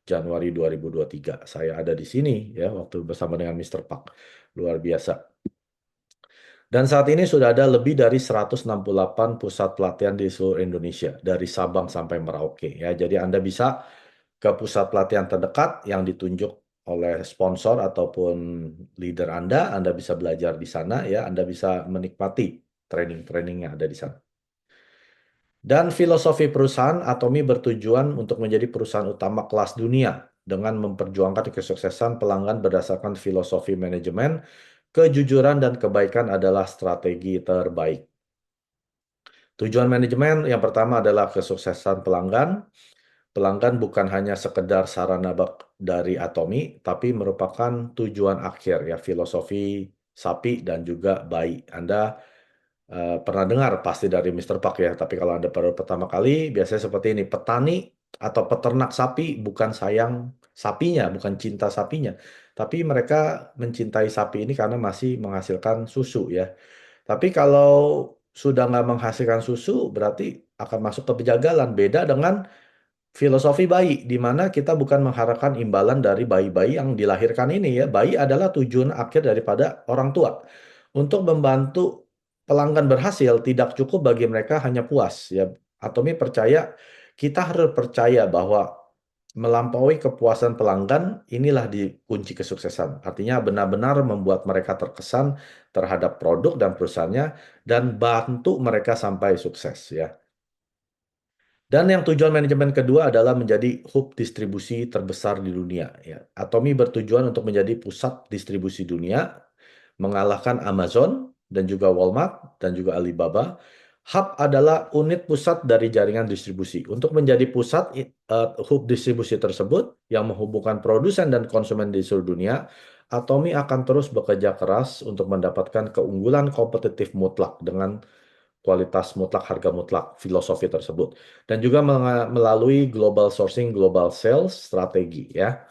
Januari 2023. Saya ada di sini ya waktu bersama dengan Mr. Pak. Luar biasa. Dan saat ini sudah ada lebih dari 168 pusat pelatihan di seluruh Indonesia, dari Sabang sampai Merauke. Ya, jadi Anda bisa ke pusat pelatihan terdekat yang ditunjuk oleh sponsor ataupun leader Anda bisa belajar di sana, ya, Anda bisa menikmati training-training yang ada di sana. Dan filosofi perusahaan Atomi bertujuan untuk menjadi perusahaan utama kelas dunia dengan memperjuangkan kesuksesan pelanggan berdasarkan filosofi manajemen. Kejujuran dan kebaikan adalah strategi terbaik. Tujuan manajemen yang pertama adalah kesuksesan pelanggan. Pelanggan bukan hanya sekedar sarana dari Atomi, tapi merupakan tujuan akhir ya filosofi sapi dan juga bayi. Anda pernah dengar pasti dari Mr. Pak ya, tapi kalau Anda baru pertama kali, biasanya seperti ini. Petani atau peternak sapi bukan sayang sapinya, bukan cinta sapinya, tapi mereka mencintai sapi ini karena masih menghasilkan susu ya. Tapi kalau sudah nggak menghasilkan susu, berarti akan masuk ke penjagalan. Beda dengan filosofi bayi, di mana kita bukan mengharapkan imbalan dari bayi-bayi yang dilahirkan ini ya. Bayi adalah tujuan akhir daripada orang tua. Untuk membantu pelanggan berhasil, tidak cukup bagi mereka hanya puas ya. Atomi percaya, kita harus percaya bahwa melampaui kepuasan pelanggan inilah di kunci kesuksesan. Artinya benar-benar membuat mereka terkesan terhadap produk dan perusahaannya dan bantu mereka sampai sukses ya. Dan yang tujuan manajemen kedua adalah menjadi hub distribusi terbesar di dunia. Ya. Atomi bertujuan untuk menjadi pusat distribusi dunia, mengalahkan Amazon dan juga Walmart dan juga Alibaba. Hub adalah unit pusat dari jaringan distribusi. Untuk menjadi pusat hub distribusi tersebut yang menghubungkan produsen dan konsumen di seluruh dunia, Atomi akan terus bekerja keras untuk mendapatkan keunggulan kompetitif mutlak dengan kualitas mutlak, harga mutlak, filosofi tersebut. Dan juga melalui global sourcing, global sales, strategi ya.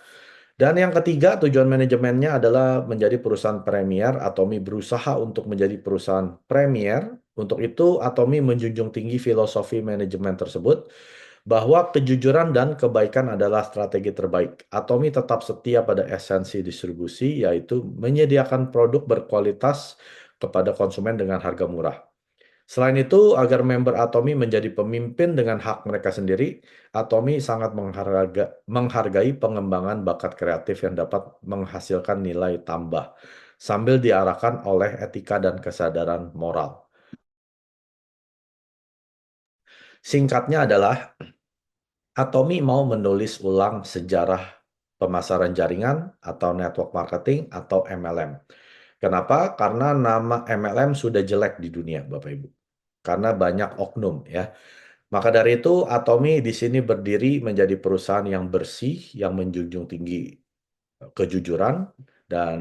Dan yang ketiga, tujuan manajemennya adalah menjadi perusahaan premier. Atomi berusaha untuk menjadi perusahaan premier. Untuk itu, Atomi menjunjung tinggi filosofi manajemen tersebut, bahwa kejujuran dan kebaikan adalah strategi terbaik. Atomi tetap setia pada esensi distribusi, yaitu menyediakan produk berkualitas kepada konsumen dengan harga murah. Selain itu, agar member Atomi menjadi pemimpin dengan hak mereka sendiri, Atomi sangat menghargai pengembangan bakat kreatif yang dapat menghasilkan nilai tambah, sambil diarahkan oleh etika dan kesadaran moral. Singkatnya adalah, Atomi mau menulis ulang sejarah pemasaran jaringan atau network marketing atau MLM. Kenapa? Karena nama MLM sudah jelek di dunia, Bapak Ibu. Karena banyak oknum ya. Maka dari itu, Atomi di sini berdiri menjadi perusahaan yang bersih, yang menjunjung tinggi kejujuran dan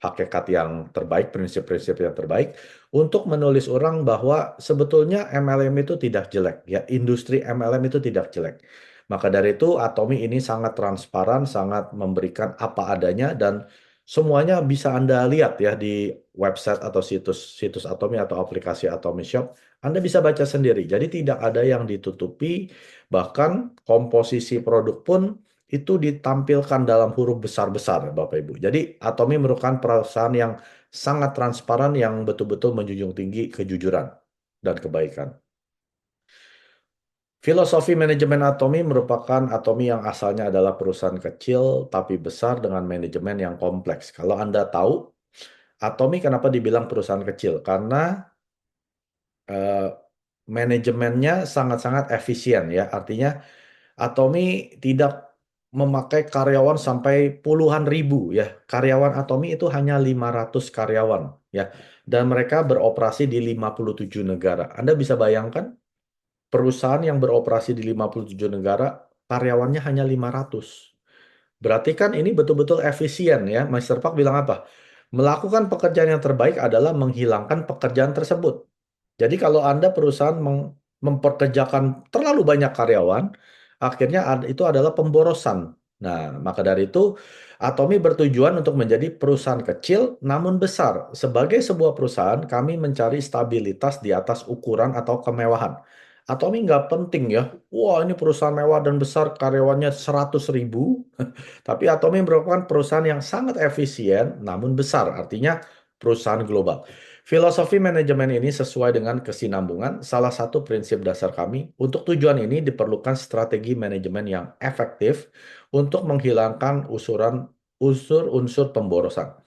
hakikat yang terbaik, prinsip-prinsip yang terbaik, untuk menulis orang bahwa sebetulnya MLM itu tidak jelek, ya industri MLM itu tidak jelek. Maka dari itu, Atomi ini sangat transparan, sangat memberikan apa adanya dan semuanya bisa Anda lihat ya di website atau situs Atomi atau aplikasi Atomi Shop. Anda bisa baca sendiri. Jadi tidak ada yang ditutupi, bahkan komposisi produk pun itu ditampilkan dalam huruf besar-besar, Bapak Ibu. Jadi, Atomi merupakan perusahaan yang sangat transparan yang betul-betul menjunjung tinggi kejujuran dan kebaikan. Filosofi manajemen Atomi merupakan Atomi yang asalnya adalah perusahaan kecil tapi besar dengan manajemen yang kompleks. Kalau Anda tahu, Atomi kenapa dibilang perusahaan kecil? Karena eh, manajemennya sangat-sangat efisien ya. Artinya Atomi tidak memakai karyawan sampai puluhan ribu ya. Karyawan Atomi itu hanya 500 karyawan ya. Dan mereka beroperasi di 57 negara. Anda bisa bayangkan perusahaan yang beroperasi di 57 negara karyawannya hanya 500. Berarti kan ini betul-betul efisien ya. Master Park bilang apa? Melakukan pekerjaan yang terbaik adalah menghilangkan pekerjaan tersebut. Jadi kalau Anda perusahaan memperkerjakan terlalu banyak karyawan, akhirnya itu adalah pemborosan. Nah, maka dari itu Atomi bertujuan untuk menjadi perusahaan kecil namun besar. Sebagai sebuah perusahaan, kami mencari stabilitas di atas ukuran atau kemewahan. Atomi nggak penting ya, wah ini perusahaan mewah dan besar, karyawannya 100.000. Tapi Atomi merupakan perusahaan yang sangat efisien namun besar, artinya perusahaan global. Filosofi manajemen ini sesuai dengan kesinambungan. Salah satu prinsip dasar kami, untuk tujuan ini diperlukan strategi manajemen yang efektif untuk menghilangkan unsur-unsur pemborosan.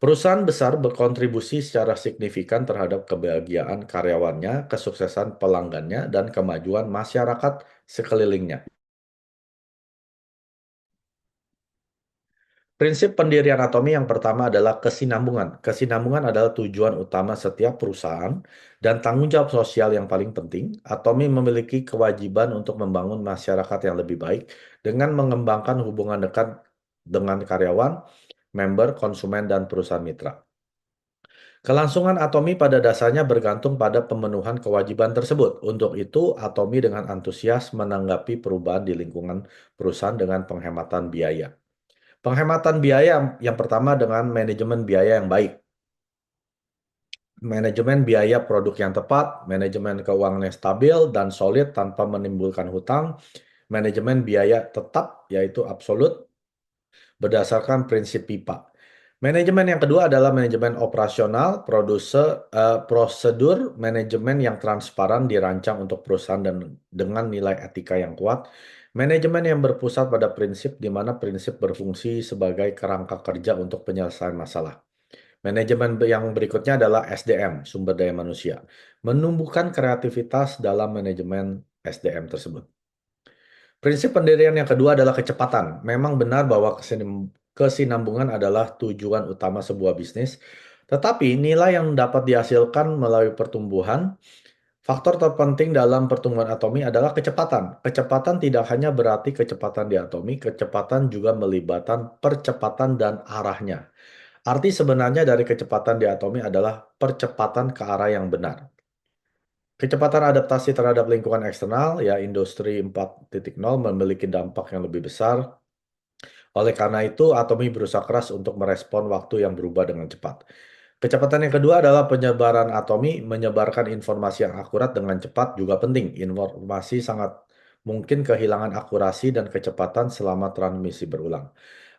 Perusahaan besar berkontribusi secara signifikan terhadap kebahagiaan karyawannya, kesuksesan pelanggannya, dan kemajuan masyarakat sekelilingnya. Prinsip pendirian Atomi yang pertama adalah kesinambungan. Kesinambungan adalah tujuan utama setiap perusahaan dan tanggung jawab sosial yang paling penting. Atomi memiliki kewajiban untuk membangun masyarakat yang lebih baik dengan mengembangkan hubungan dekat dengan karyawan, member, konsumen, dan perusahaan mitra. Kelangsungan Atomi pada dasarnya bergantung pada pemenuhan kewajiban tersebut. Untuk itu, Atomi dengan antusias menanggapi perubahan di lingkungan perusahaan dengan penghematan biaya. Penghematan biaya yang pertama dengan manajemen biaya yang baik. Manajemen biaya produk yang tepat, manajemen keuangan yang stabil dan solid tanpa menimbulkan hutang, manajemen biaya tetap yaitu absolut berdasarkan prinsip pipa. Manajemen yang kedua adalah manajemen operasional, prosedur manajemen yang transparan dirancang untuk perusahaan dan dengan nilai etika yang kuat. Manajemen yang berpusat pada prinsip di mana prinsip berfungsi sebagai kerangka kerja untuk penyelesaian masalah. Manajemen yang berikutnya adalah SDM, sumber daya manusia. Menumbuhkan kreativitas dalam manajemen SDM tersebut. Prinsip pendirian yang kedua adalah kecepatan. Memang benar bahwa kesinambungan adalah tujuan utama sebuah bisnis, tetapi nilai yang dapat dihasilkan melalui pertumbuhan, faktor terpenting dalam pertumbuhan Atomi adalah kecepatan. Kecepatan tidak hanya berarti kecepatan di Atomi, kecepatan juga melibatkan percepatan dan arahnya. Arti sebenarnya dari kecepatan di Atomi adalah percepatan ke arah yang benar. Kecepatan adaptasi terhadap lingkungan eksternal, ya industri 4.0 memiliki dampak yang lebih besar. Oleh karena itu, Atomi berusaha keras untuk merespon waktu yang berubah dengan cepat. Kecepatan yang kedua adalah penyebaran Atomi. Menyebarkan informasi yang akurat dengan cepat juga penting. Informasi sangat mungkin kehilangan akurasi dan kecepatan selama transmisi berulang.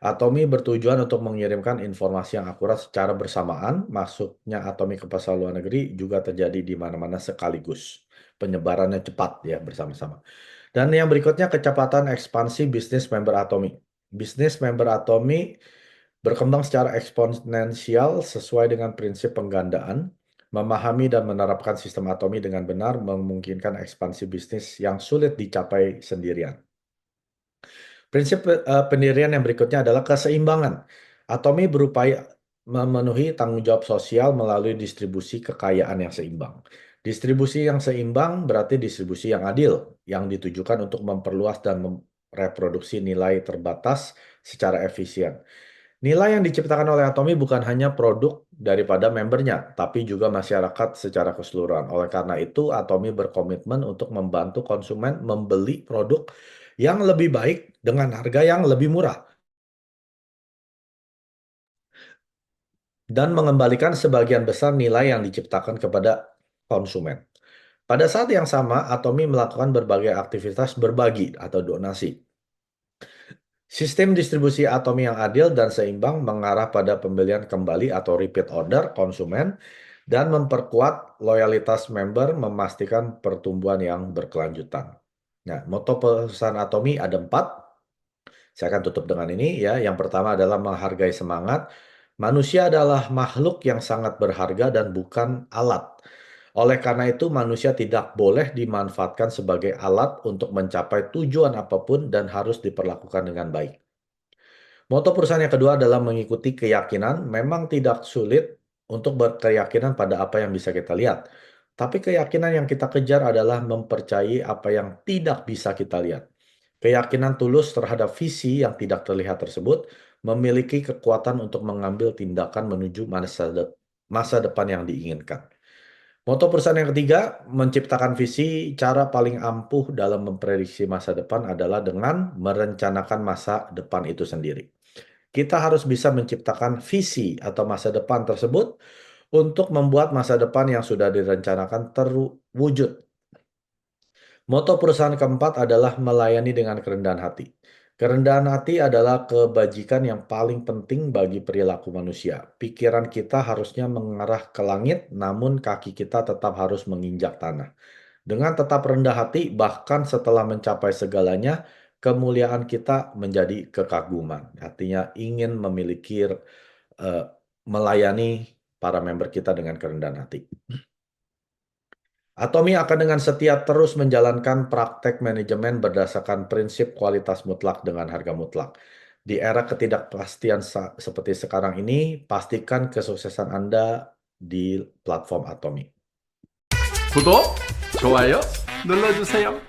Atomi bertujuan untuk mengirimkan informasi yang akurat secara bersamaan. Masuknya Atomi ke pasar luar negeri juga terjadi di mana-mana sekaligus. Penyebarannya cepat ya bersama-sama. Dan yang berikutnya kecepatan ekspansi bisnis member Atomi. Bisnis member Atomi berkembang secara eksponensial sesuai dengan prinsip penggandaan. Memahami dan menerapkan sistem Atomi dengan benar memungkinkan ekspansi bisnis yang sulit dicapai sendirian. Prinsip pendirian yang berikutnya adalah keseimbangan. Atomi berupaya memenuhi tanggung jawab sosial melalui distribusi kekayaan yang seimbang. Distribusi yang seimbang berarti distribusi yang adil, yang ditujukan untuk memperluas dan mereproduksi nilai terbatas secara efisien. Nilai yang diciptakan oleh Atomi bukan hanya produk daripada membernya, tapi juga masyarakat secara keseluruhan. Oleh karena itu, Atomi berkomitmen untuk membantu konsumen membeli produk yang lebih baik dengan harga yang lebih murah dan mengembalikan sebagian besar nilai yang diciptakan kepada konsumen. Pada saat yang sama, Atomi melakukan berbagai aktivitas berbagi atau donasi. Sistem distribusi Atomi yang adil dan seimbang mengarah pada pembelian kembali atau repeat order konsumen dan memperkuat loyalitas member, memastikan pertumbuhan yang berkelanjutan. Nah, moto perusahaan Atomi ada 4. Saya akan tutup dengan ini ya. Yang pertama adalah menghargai semangat. Manusia adalah makhluk yang sangat berharga dan bukan alat. Oleh karena itu, manusia tidak boleh dimanfaatkan sebagai alat untuk mencapai tujuan apapun dan harus diperlakukan dengan baik. Moto perusahaan yang kedua adalah mengikuti keyakinan. Memang tidak sulit untuk berkeyakinan pada apa yang bisa kita lihat. Tapi keyakinan yang kita kejar adalah mempercayai apa yang tidak bisa kita lihat. Keyakinan tulus terhadap visi yang tidak terlihat tersebut memiliki kekuatan untuk mengambil tindakan menuju masa depan yang diinginkan. Moto perusahaan yang ketiga, menciptakan visi. Cara paling ampuh dalam memprediksi masa depan adalah dengan merencanakan masa depan itu sendiri. Kita harus bisa menciptakan visi atau masa depan tersebut untuk membuat masa depan yang sudah direncanakan terwujud. Moto perusahaan keempat adalah melayani dengan kerendahan hati. Kerendahan hati adalah kebajikan yang paling penting bagi perilaku manusia. Pikiran kita harusnya mengarah ke langit, namun kaki kita tetap harus menginjak tanah. Dengan tetap rendah hati, bahkan setelah mencapai segalanya, kemuliaan kita menjadi kekaguman. Artinya ingin memiliki, eh, melayani para member kita dengan kerendahan hati. Atomi akan dengan setia terus menjalankan praktek manajemen berdasarkan prinsip kualitas mutlak dengan harga mutlak. Di era ketidakpastian seperti sekarang ini, pastikan kesuksesan Anda di platform Atomi. 구독, 좋아요 눌러주세요.